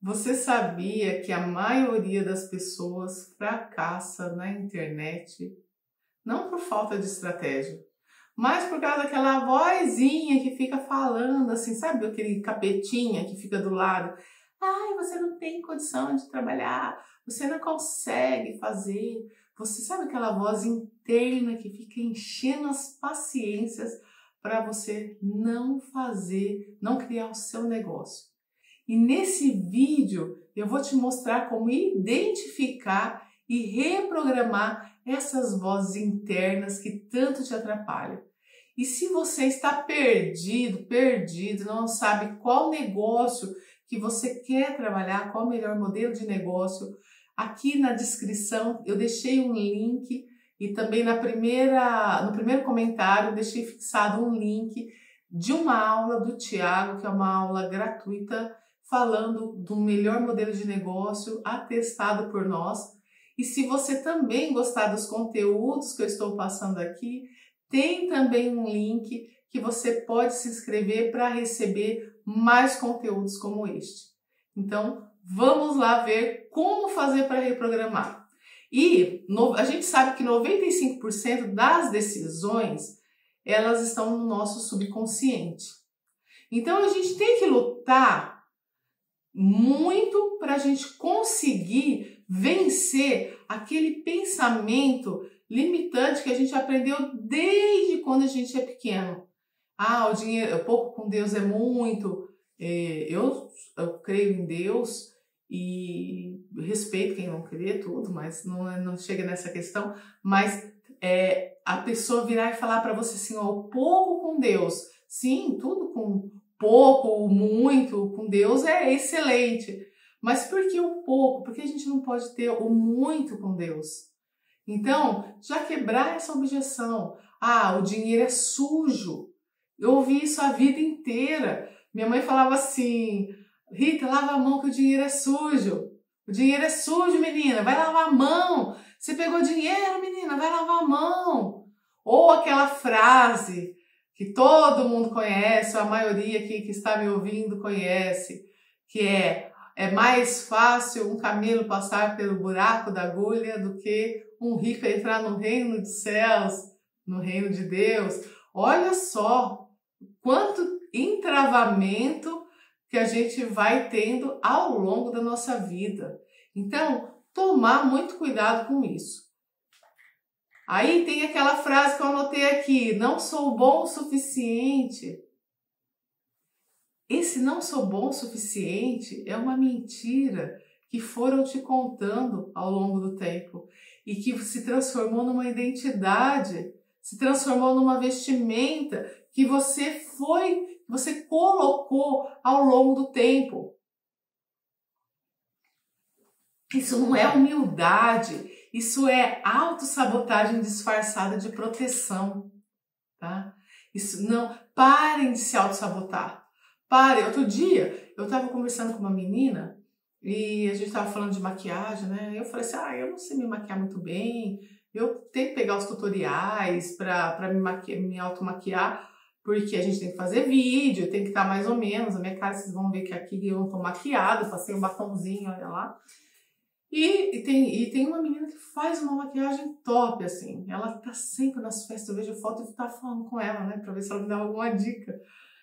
Você sabia que a maioria das pessoas fracassa na internet não por falta de estratégia, mas por causa daquela vozinha que fica falando assim, sabe aquele capetinha que fica do lado? Ai, você não tem condição de trabalhar, você não consegue fazer. Você sabe aquela voz interna que fica enchendo as paciências para você não fazer, não criar o seu negócio. E nesse vídeo eu vou te mostrar como identificar e reprogramar essas vozes internas que tanto te atrapalham. E se você está perdido, não sabe qual negócio que você quer trabalhar, qual o melhor modelo de negócio, aqui na descrição eu deixei um link e também no primeiro comentário eu deixei fixado um link de uma aula do Thiago, que é uma aula gratuita, falando do melhor modelo de negócio atestado por nós. E se você também gostar dos conteúdos que eu estou passando aqui, tem também um link que você pode se inscrever para receber mais conteúdos como este. Então, vamos lá ver como fazer para reprogramar. E a gente sabe que 95% das decisões, elas estão no nosso subconsciente. Então, a gente tem que lutar muito para a gente conseguir vencer aquele pensamento limitante que a gente aprendeu desde quando a gente é pequeno. Ah, o dinheiro, pouco com Deus é muito. Eu creio em Deus e respeito quem não crê, tudo, mas não chega nessa questão. Mas a pessoa virar e falar para você assim, ó, o pouco com Deus. Sim, tudo com pouco ou muito com Deus é excelente. Mas por que o pouco? Porque a gente não pode ter o muito com Deus. Então, já quebrar essa objeção. Ah, o dinheiro é sujo. Eu ouvi isso a vida inteira. Minha mãe falava assim, Rita, lava a mão que o dinheiro é sujo. O dinheiro é sujo, menina, vai lavar a mão. Você pegou dinheiro, menina, vai lavar a mão. Ou aquela frase que todo mundo conhece, a maioria aqui que está me ouvindo conhece, que é mais fácil um camelo passar pelo buraco da agulha do que um rico entrar no reino dos céus, no reino de Deus. Olha só quanto entravamento que a gente vai tendo ao longo da nossa vida. Então, tomar muito cuidado com isso. Aí tem aquela frase que eu anotei aqui, não sou bom o suficiente. Esse não sou bom o suficiente é uma mentira que foram te contando ao longo do tempo e que se transformou numa identidade, se transformou numa vestimenta que você colocou ao longo do tempo. Isso não é humildade, isso é autossabotagem disfarçada de proteção, tá? Isso não, parem de se autossabotar. Parem. Outro dia eu estava conversando com uma menina e a gente estava falando de maquiagem, né? Eu falei assim, eu não sei me maquiar muito bem, eu tenho que pegar os tutoriais para me automaquiar, porque a gente tem que fazer vídeo, tem que estar mais ou menos, a minha cara, vocês vão ver que aqui eu não tô maquiada, passei um batomzinho, olha lá. E tem uma menina que faz uma maquiagem top, assim, ela tá sempre nas festas, eu vejo foto e tá falando com ela, né, pra ver se ela me dá alguma dica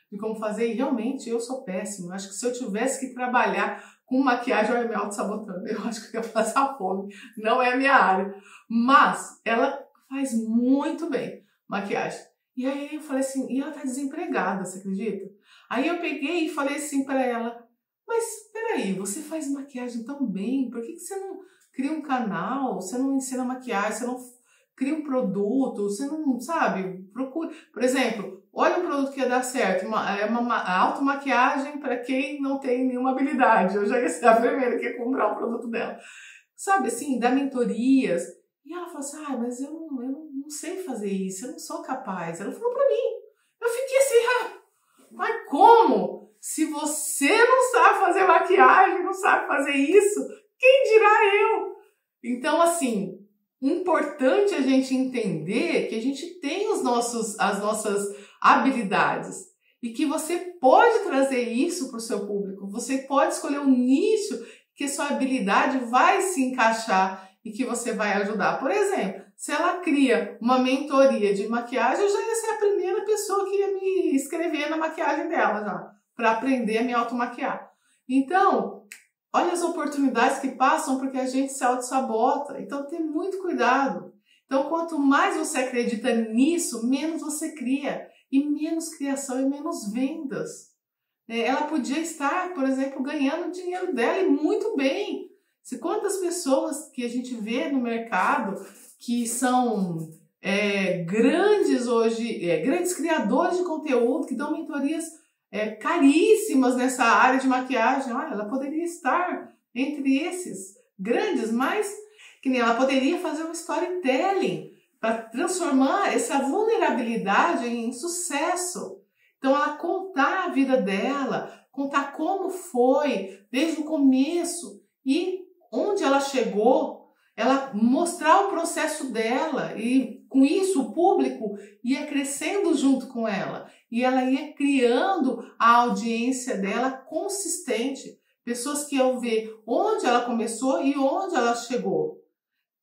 de como fazer, e realmente eu sou péssima, acho que se eu tivesse que trabalhar com maquiagem, eu ia me auto-sabotando, eu acho que eu ia passar fome, não é a minha área, mas ela faz muito bem maquiagem. E aí eu falei assim, e ela tá desempregada, você acredita? Aí eu peguei e falei assim pra ela, mas peraí, você faz maquiagem tão bem, por que você não cria um canal, você não ensina maquiagem, você não cria um produto, você não, sabe, procura, por exemplo, olha um produto que ia dar certo, é uma automaquiagem para quem não tem nenhuma habilidade, eu já ia ser a primeira que ia comprar o produto dela, sabe, assim, dar mentorias, e ela falou assim, mas eu não sei fazer isso, eu não sou capaz, ela falou pra mim, eu fiquei assim, mas como? Se você não sabe fazer maquiagem, não sabe fazer isso, quem dirá eu? Então, assim, importante a gente entender que a gente tem as nossas habilidades e que você pode trazer isso para o seu público. Você pode escolher um nicho que sua habilidade vai se encaixar e que você vai ajudar. Por exemplo, se ela cria uma mentoria de maquiagem, eu já ia ser a primeira pessoa que ia me inscrever na maquiagem dela já, para aprender a me automaquiar. Então, olha as oportunidades que passam porque a gente se auto-sabota. Então, tem muito cuidado. Então, quanto mais você acredita nisso, menos você cria. E menos criação e menos vendas. Ela podia estar, por exemplo, ganhando dinheiro dela e muito bem. Se quantas pessoas que a gente vê no mercado que são grandes hoje, grandes criadores de conteúdo, que dão mentorias caríssimas nessa área de maquiagem. Olha, ela poderia estar entre esses grandes, mas que nem ela poderia fazer um storytelling para transformar essa vulnerabilidade em sucesso. Então, ela contar a vida dela, contar como foi desde o começo e onde ela chegou, ela mostrar o processo dela e com isso o público ia crescendo junto com ela e ela ia criando a audiência dela consistente, pessoas que iam ver onde ela começou e onde ela chegou.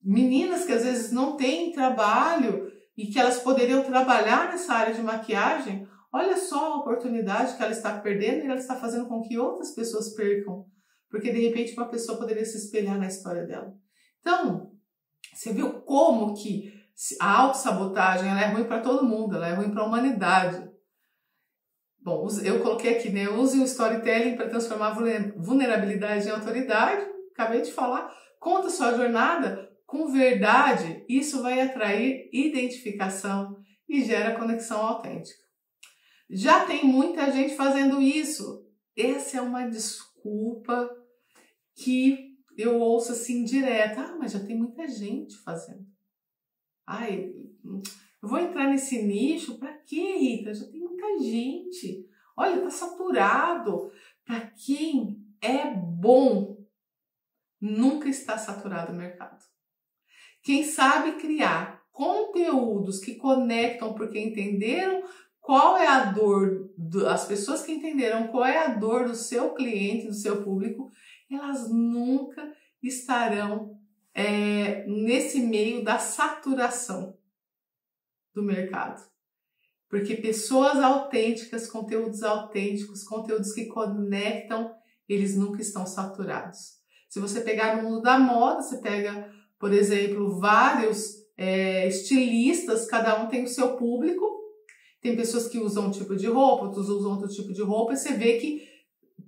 Meninas que às vezes não têm trabalho e que elas poderiam trabalhar nessa área de maquiagem, olha só a oportunidade que ela está perdendo e ela está fazendo com que outras pessoas percam, porque de repente uma pessoa poderia se espelhar na história dela. Então, você viu como que a autossabotagem ela é ruim para todo mundo, ela é ruim para a humanidade. Bom, eu coloquei aqui, né? Use o storytelling para transformar a vulnerabilidade em autoridade. Acabei de falar. Conta sua jornada com verdade. Isso vai atrair identificação e gera conexão autêntica. Já tem muita gente fazendo isso. Essa é uma desculpa que eu ouço assim direto. Ah, mas já tem muita gente fazendo. Ai, eu vou entrar nesse nicho? Pra quê, Rita? Já tem muita gente. Olha, tá saturado. Para quem é bom, nunca está saturado o mercado. Quem sabe criar conteúdos que conectam porque entenderam qual é a dor, as pessoas que entenderam qual é a dor do seu cliente, do seu público, elas nunca estarão nesse meio da saturação do mercado. Porque pessoas autênticas, conteúdos que conectam, eles nunca estão saturados. Se você pegar no mundo da moda, você pega, por exemplo, vários estilistas, cada um tem o seu público. Tem pessoas que usam um tipo de roupa, outros usam outro tipo de roupa, e você vê que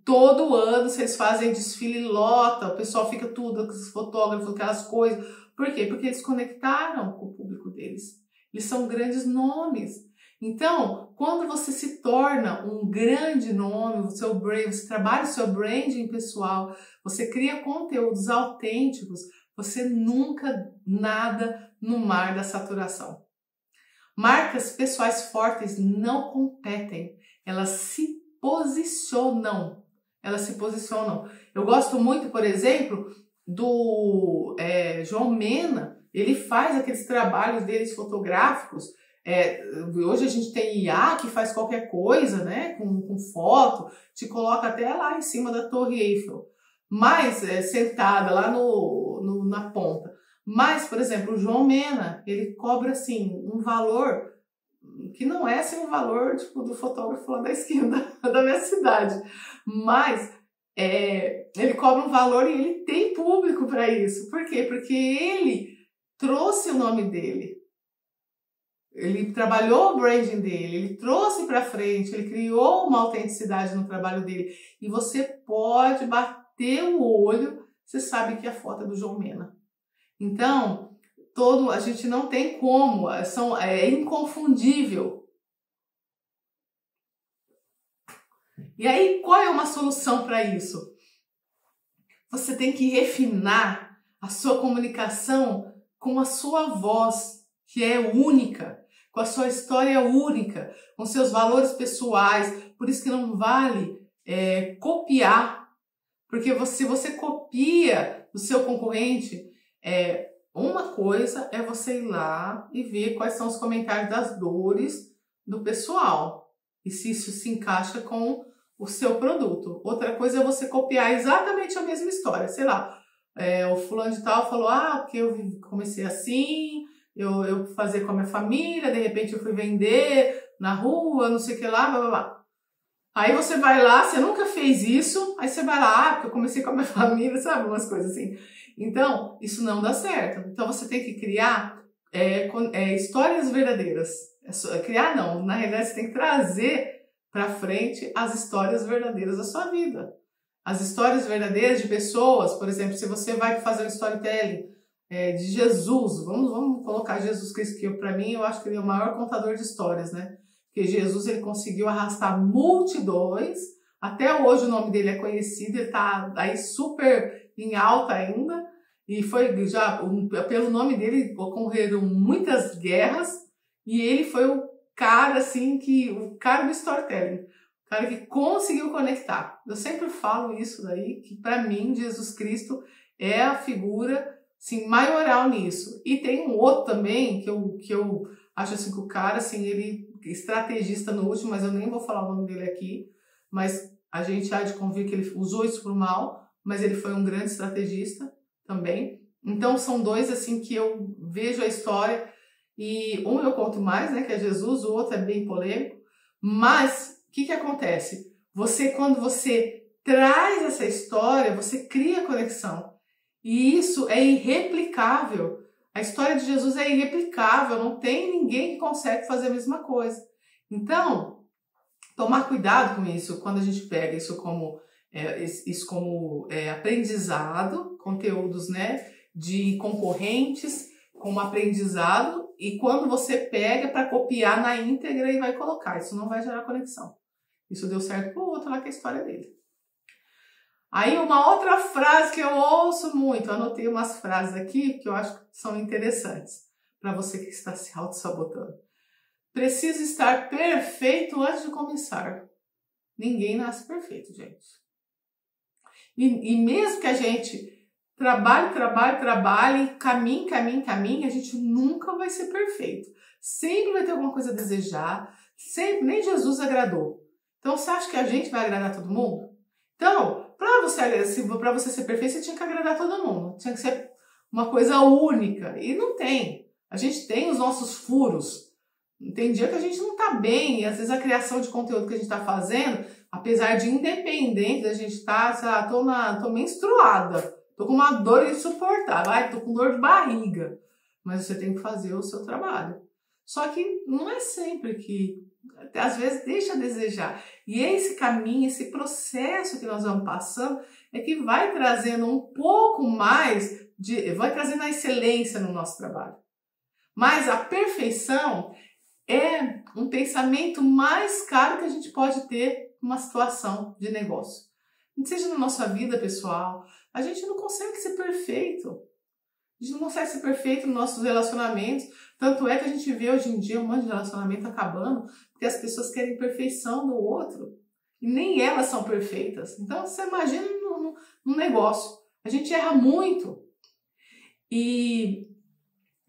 todo ano vocês fazem desfile lota, o pessoal fica tudo, os fotógrafos, aquelas coisas. Por quê? Porque eles conectaram com o público deles. Eles são grandes nomes. Então, quando você se torna um grande nome, o seu brand, você trabalha o seu branding pessoal, você cria conteúdos autênticos, você nunca nada no mar da saturação. Marcas pessoais fortes não competem, elas se posicionam. Eu gosto muito, por exemplo, do João Mena. Ele faz aqueles trabalhos deles fotográficos. Hoje a gente tem IA que faz qualquer coisa, né, com foto, te coloca até lá em cima da Torre Eiffel, mas sentada lá na ponta. Mas, por exemplo, o João Mena, ele cobra assim um valor que não é assim o valor tipo, do fotógrafo lá da esquina da minha cidade, mas ele cobra um valor e ele tem público para isso. Por quê? Porque ele trouxe o nome dele. Ele trabalhou o branding dele, ele trouxe para frente, ele criou uma autenticidade no trabalho dele. E você pode bater o olho, você sabe que a foto é do João Mena. Então, a gente não tem como, é inconfundível. E aí, qual é uma solução para isso? Você tem que refinar a sua comunicação com a sua voz, que é única, com a sua história única, com seus valores pessoais. Por isso que não vale copiar, porque se você copia o seu concorrente, uma coisa é você ir lá e ver quais são os comentários das dores do pessoal. e se isso se encaixa com o seu produto. Outra coisa é você copiar exatamente a mesma história. Sei lá, o fulano de tal falou, porque eu comecei assim, eu fazia com a minha família, de repente eu fui vender na rua, não sei o que lá, blá blá blá. Aí você vai lá, você nunca fez isso, aí você vai lá, porque eu comecei com a minha família, sabe, umas coisas assim. Então, isso não dá certo. Então você tem que criar histórias verdadeiras. Criar não, na realidade você tem que trazer para frente as histórias verdadeiras da sua vida. As histórias verdadeiras de pessoas, por exemplo, se você vai fazer um storytelling de Jesus, vamos colocar Jesus Cristo, que para mim eu acho que ele é o maior contador de histórias, né? Porque Jesus ele conseguiu arrastar multidões, até hoje o nome dele é conhecido, ele está aí super em alta ainda, e foi já pelo nome dele ocorreram muitas guerras, e ele foi o cara assim o cara do storytelling, o cara que conseguiu conectar. Eu sempre falo isso daí, que para mim Jesus Cristo é a figura assim, maioral nisso. E tem um outro também que eu acho assim que o cara assim, ele estrategista no último, mas eu nem vou falar o nome dele aqui, mas a gente há de convir que ele usou isso pro mal, mas ele foi um grande estrategista também. Então são dois assim que eu vejo a história, e um eu conto mais, né, que é Jesus, o outro é bem polêmico, mas o que acontece? Quando você traz essa história, você cria conexão, e isso é irreplicável. A história de Jesus é irreplicável, não tem ninguém que consegue fazer a mesma coisa. Então, tomar cuidado com isso, quando a gente pega isso como aprendizado, conteúdos, né, de concorrentes, como aprendizado, e quando você pega para copiar na íntegra e vai colocar, isso não vai gerar conexão. Isso deu certo pro outro lá, que é a história dele. Aí uma outra frase que eu ouço muito, eu anotei umas frases aqui que eu acho que são interessantes para você que está se auto-sabotando. Preciso estar perfeito antes de começar. Ninguém nasce perfeito, gente. E mesmo que a gente trabalhe, caminhe, a gente nunca vai ser perfeito. Sempre vai ter alguma coisa a desejar, sempre, nem Jesus agradou. Então você acha que a gente vai agradar todo mundo? Então, para você ser perfeito, você tinha que agradar todo mundo. Tinha que ser uma coisa única. E não tem. A gente tem os nossos furos. Tem dia que a gente não tá bem. E às vezes a criação de conteúdo que a gente tá fazendo, apesar de independente da gente estar, sei lá, tô menstruada. Tô com uma dor insuportável. Tô com dor de barriga. Mas você tem que fazer o seu trabalho. Só que não é sempre que... Às vezes deixa a desejar. E esse caminho, esse processo que nós vamos passando é que vai trazendo um pouco mais vai trazendo a excelência no nosso trabalho. Mas a perfeição é um pensamento mais caro que a gente pode ter numa situação de negócio. Não seja na nossa vida pessoal, a gente não consegue ser perfeito. A gente não consegue ser perfeito nos nossos relacionamentos. Tanto é que a gente vê hoje em dia um monte de relacionamento acabando porque as pessoas querem perfeição do outro. E nem elas são perfeitas. Então você imagina num negócio. A gente erra muito. E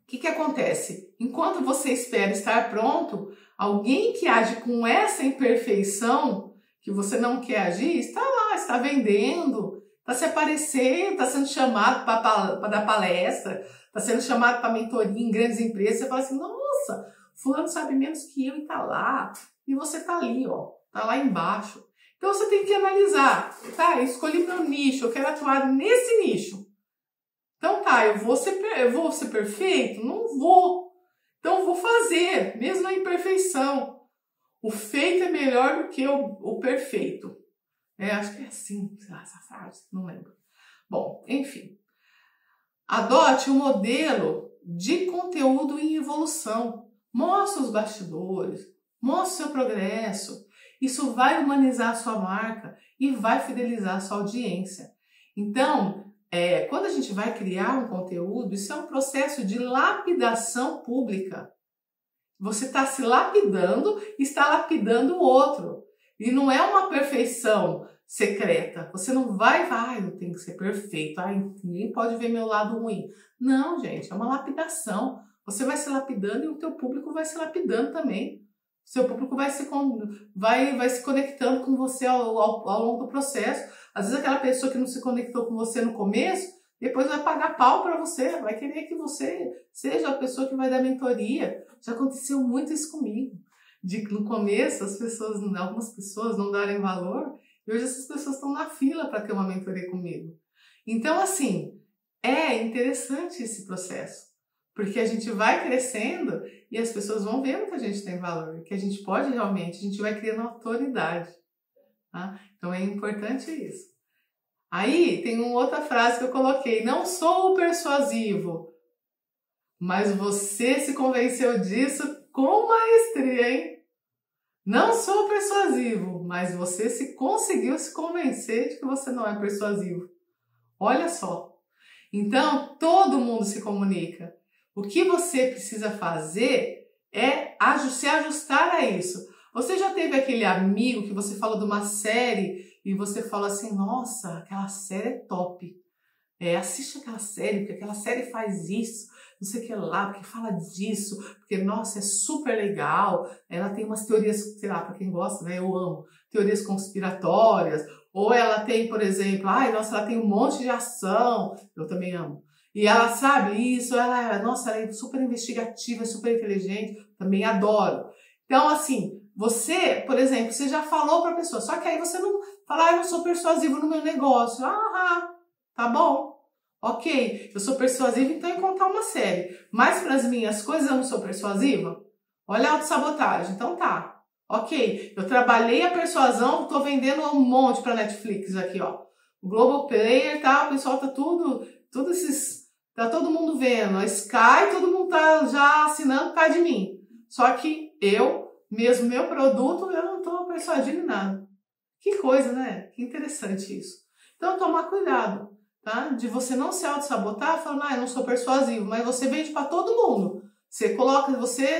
o que acontece? Enquanto você espera estar pronto, alguém que age com essa imperfeição que você não quer agir, está lá, está vendendo, está se aparecendo, está sendo chamado para dar palestra, está sendo chamado para mentoria em grandes empresas. Você fala assim, nossa, fulano sabe menos que eu e está lá. E você está ali, ó, está lá embaixo. Então você tem que analisar, tá? Eu escolhi meu nicho, eu quero atuar nesse nicho. Então tá, eu vou ser perfeito? Não vou. Então eu vou fazer, mesmo na imperfeição. O feito é melhor do que o perfeito. Acho que é assim, essa frase, não lembro. Bom, enfim. Adote um modelo de conteúdo em evolução. Mostre os bastidores, mostre o seu progresso. Isso vai humanizar a sua marca e vai fidelizar a sua audiência. Então, quando a gente vai criar um conteúdo, isso é um processo de lapidação pública. Você está se lapidando e está lapidando o outro. E não é uma perfeição secreta. Você não vai, eu tenho que ser perfeito, ninguém pode ver meu lado ruim. Não, gente, é uma lapidação. Você vai se lapidando e o teu público vai se lapidando também. Seu público vai se conectando com você ao longo do processo. Às vezes aquela pessoa que não se conectou com você no começo, depois vai pagar pau para você, vai querer que você seja a pessoa que vai dar mentoria. Já aconteceu muito isso comigo. No começo, algumas pessoas não darem valor, e hoje essas pessoas estão na fila para ter uma mentoria comigo. Então, assim, é interessante esse processo, porque a gente vai crescendo e as pessoas vão vendo que a gente tem valor, que a gente pode realmente, a gente vai criando autoridade. Tá? Então é importante isso. Aí tem uma outra frase que eu coloquei: não sou persuasivo, mas você se convenceu disso com maestria, hein? Não sou persuasivo, mas você conseguiu se convencer de que você não é persuasivo. Olha só. Então, todo mundo se comunica. O que você precisa fazer é se ajustar a isso. Você já teve aquele amigo que você falou de uma série e você fala assim: nossa, aquela série é top. Assiste aquela série, porque aquela série faz isso, não sei o que lá, porque fala disso, porque, nossa, é super legal. Ela tem umas teorias, sei lá, para quem gosta, né, eu amo, teorias conspiratórias. Ou ela tem, por exemplo, nossa, ela tem um monte de ação, eu também amo. E ela sabe isso, ela é super investigativa, super inteligente, também adoro. Então, assim, você, por exemplo, você já falou para a pessoa, só que aí você não fala: eu não sou persuasivo no meu negócio. Tá bom. Ok, eu sou persuasiva então em contar uma série. Mas para as minhas coisas eu não sou persuasiva? Olha a autossabotagem. Então tá. Ok, eu trabalhei a persuasão, tô vendendo um monte para Netflix aqui, ó. O Globoplay, tá? O pessoal tá tá todo mundo vendo. A Sky, todo mundo tá já assinando por causa de mim. Só que meu produto, eu não tô persuadindo em nada. Que coisa, né? Que interessante isso. Então, tomar cuidado, tá? De você não se auto-sabotar falando: eu não sou persuasivo, mas você vende para todo mundo. Você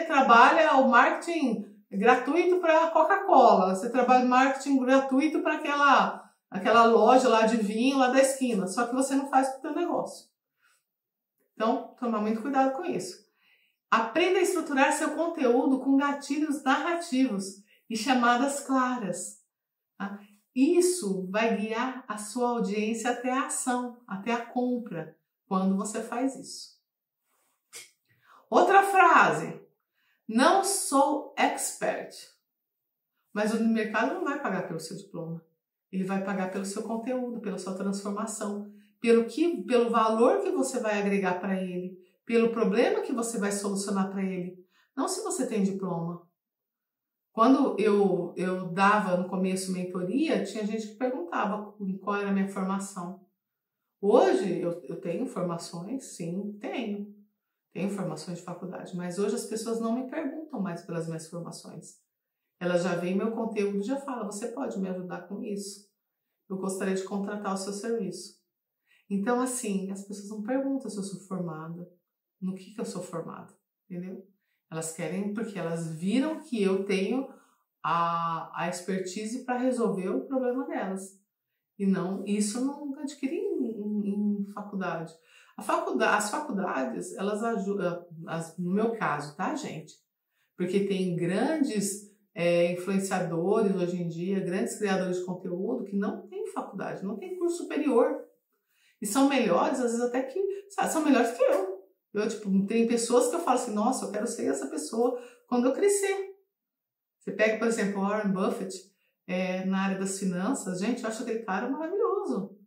trabalha o marketing gratuito para a Coca-Cola, você trabalha o marketing gratuito para aquela loja lá de vinho lá da esquina, só que você não faz para o teu negócio. Então, tomar muito cuidado com isso. Aprenda a estruturar seu conteúdo com gatilhos narrativos e chamadas claras. Tá? Isso vai guiar a sua audiência até a ação, até a compra, quando você faz isso. Outra frase: não sou expert, mas o mercado não vai pagar pelo seu diploma. Ele vai pagar pelo seu conteúdo, pela sua transformação, pelo valor que você vai agregar para ele, pelo problema que você vai solucionar para ele. Não se você tem diploma. Quando eu dava no começo mentoria, tinha gente que perguntava qual era a minha formação. Hoje eu tenho formações, sim, tenho formações de faculdade, mas hoje as pessoas não me perguntam mais pelas minhas formações. Elas já veem meu conteúdo e já falam: você pode me ajudar com isso? Eu gostaria de contratar o seu serviço. Então, assim, as pessoas não perguntam se eu sou formada, no que eu sou formada, entendeu? Elas querem porque elas viram que eu tenho a expertise para resolver o problema delas. E isso não adquiri em faculdade. As faculdades, elas ajudam, no meu caso, tá, gente? Porque tem grandes influenciadores hoje em dia, grandes criadores de conteúdo que não têm faculdade, não têm curso superior. E são melhores, às vezes até que, são melhores que eu. Tem pessoas que eu falo assim: nossa, eu quero ser essa pessoa quando eu crescer. Você pega, por exemplo, Warren Buffett, na área das finanças, gente, eu acho aquele cara maravilhoso.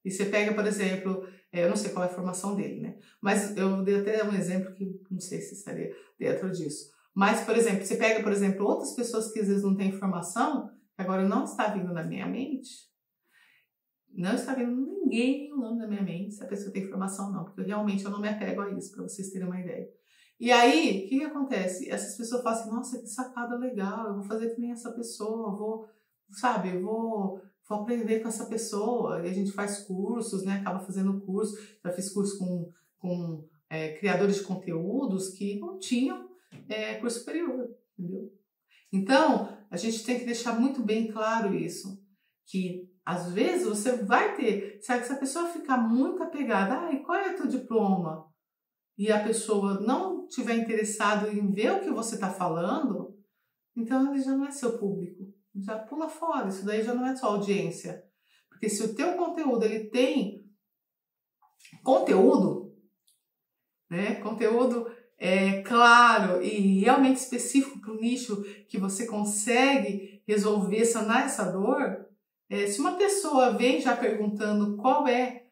E você pega, por exemplo, eu não sei qual é a formação dele, né? Mas eu dei até um exemplo que não sei se estaria dentro disso. Mas, por exemplo, você pega, por exemplo, outras pessoas que às vezes não têm formação, que agora não está vindo na minha mente, não está vendo ninguém o nome da minha mente se a pessoa tem formação ou não, porque realmente eu não me apego a isso, para vocês terem uma ideia. E aí, o que acontece? Essas pessoas falam assim: nossa, que sacada legal, eu vou fazer que nem essa pessoa, vou aprender com essa pessoa. E a gente faz cursos, né? Acaba fazendo curso. Já fiz curso com criadores de conteúdos que não tinham curso superior, entendeu? Então, a gente tem que deixar muito bem claro isso, que às vezes você vai ter, sabe, se a pessoa ficar muito apegada: e qual é o teu diploma? E a pessoa não tiver interessado em ver o que você está falando, então ele já não é seu público. Já pula fora, isso daí já não é sua audiência. Porque se o teu conteúdo ele tem conteúdo, né? Conteúdo claro e realmente específico para o nicho que você consegue resolver, sanar essa dor. Se uma pessoa vem já perguntando qual é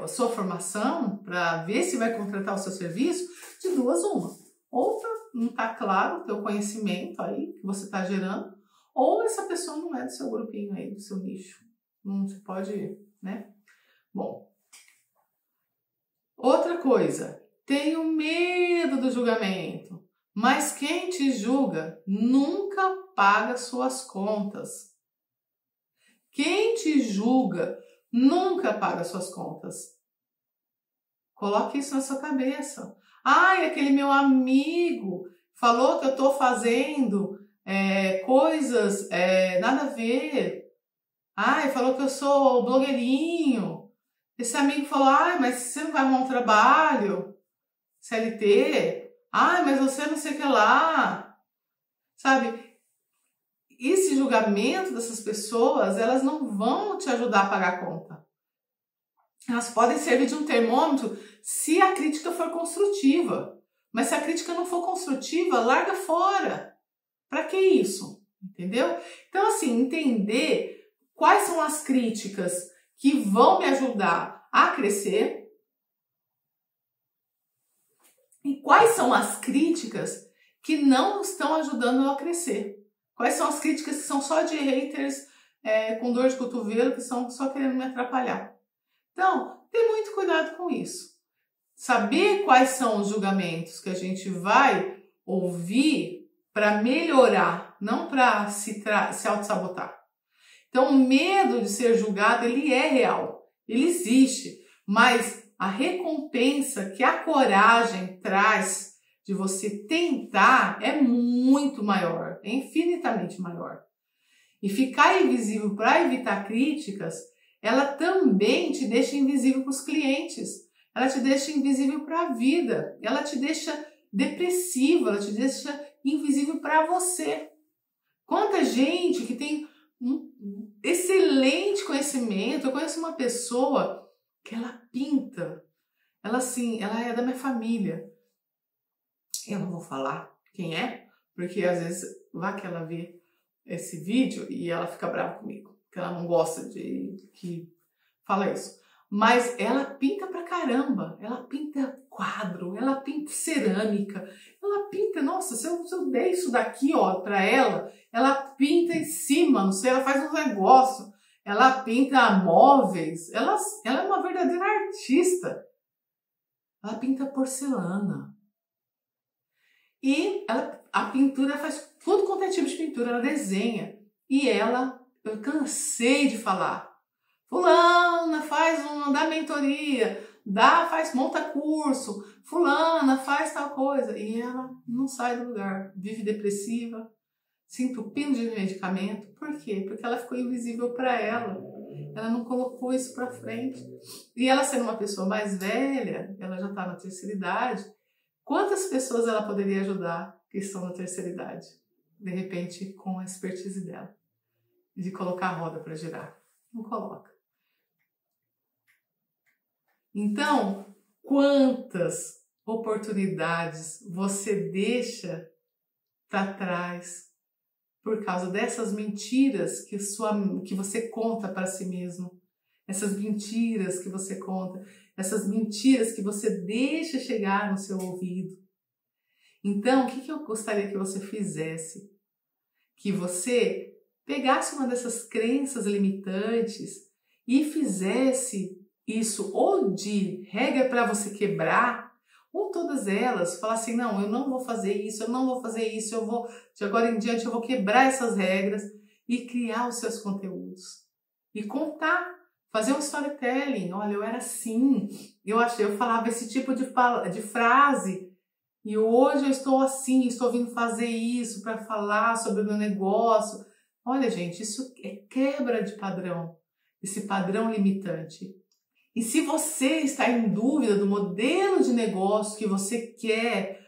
a sua formação para ver se vai contratar o seu serviço, de duas uma. Ou não está claro o teu conhecimento aí que você está gerando, ou essa pessoa não é do seu grupinho aí, do seu nicho. Não se pode, né? Bom, outra coisa, tenho medo do julgamento, mas quem te julga nunca paga suas contas. Quem te julga nunca paga suas contas. Coloque isso na sua cabeça. Ai, aquele meu amigo falou que eu estou fazendo coisas nada a ver. Ai, falou que eu sou blogueirinho. Esse amigo falou, ai, mas você não vai arrumar um trabalho? CLT? Ai, mas você não sei o que lá. Sabe? Esse julgamento dessas pessoas, elas não vão te ajudar a pagar a conta. Elas podem servir de um termômetro se a crítica for construtiva. Mas se a crítica não for construtiva, larga fora. Para que isso? Entendeu? Então, assim, entender quais são as críticas que vão me ajudar a crescer e quais são as críticas que não estão ajudando eu a crescer. Quais são as críticas que são só de haters com dor de cotovelo, que estão só querendo me atrapalhar. Então, tem muito cuidado com isso. Saber quais são os julgamentos que a gente vai ouvir para melhorar, não para se auto-sabotar. Então, o medo de ser julgado, ele é real, ele existe, mas a recompensa que a coragem traz de você tentar é muito maior, é infinitamente maior. E ficar invisível para evitar críticas, ela também te deixa invisível para os clientes, ela te deixa invisível para a vida, ela te deixa depressiva, ela te deixa invisível para você. Quanta gente que tem um excelente conhecimento, eu conheço uma pessoa que ela pinta, ela é da minha família. Eu não vou falar quem é, porque às vezes vai que ela vê esse vídeo e ela fica brava comigo, porque ela não gosta de que fala isso. Mas ela pinta pra caramba, ela pinta quadro, ela pinta cerâmica, ela pinta, nossa, se eu der isso daqui, ó, pra ela pinta em cima, não sei, ela faz um negócio, ela pinta móveis, ela é uma verdadeira artista. Ela pinta porcelana. E a pintura faz tudo quanto é tipo de pintura, ela desenha. E eu cansei de falar, fulana dá mentoria, monta curso, fulana faz tal coisa. E ela não sai do lugar, vive depressiva, se entupindo de medicamento. Por quê? Porque ela ficou invisível para ela. Ela não colocou isso para frente. E ela sendo uma pessoa mais velha, ela já está na terceira idade, quantas pessoas ela poderia ajudar que estão na terceira idade? De repente, com a expertise dela. De colocar a roda para girar. Não coloca. Então, quantas oportunidades você deixa para trás por causa dessas mentiras que você conta para si mesmo? Essas mentiras que você conta, essas mentiras que você deixa chegar no seu ouvido. Então, o que eu gostaria que você fizesse? Que você pegasse uma dessas crenças limitantes e fizesse isso ou de regra para você quebrar, ou todas elas, falar assim, não, eu não vou fazer isso, de agora em diante eu vou quebrar essas regras e criar os seus conteúdos. E contar, fazer um storytelling, olha, eu era assim, eu falava esse tipo de frase, e hoje eu estou assim, estou vindo fazer isso para falar sobre o meu negócio. Olha, gente, isso é quebra de padrão, esse padrão limitante. E se você está em dúvida do modelo de negócio que você quer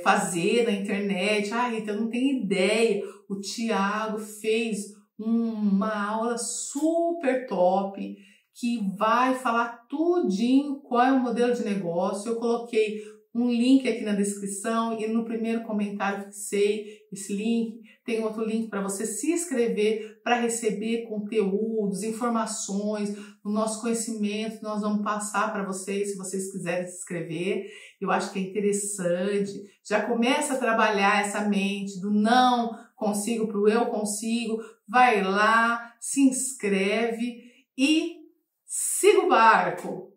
fazer na internet. Ah, Rita, eu não tenho ideia. O Thiago fez uma aula super top que vai falar tudinho qual é o modelo de negócio. Eu coloquei um link aqui na descrição e no primeiro comentário fixei esse link. Tem outro link para você se inscrever para receber conteúdos, informações, o nosso conhecimento nós vamos passar para vocês, se vocês quiserem se inscrever. Eu acho que é interessante. Já começa a trabalhar essa mente do não consigo para o eu consigo. Vai lá, se inscreve e siga o barco!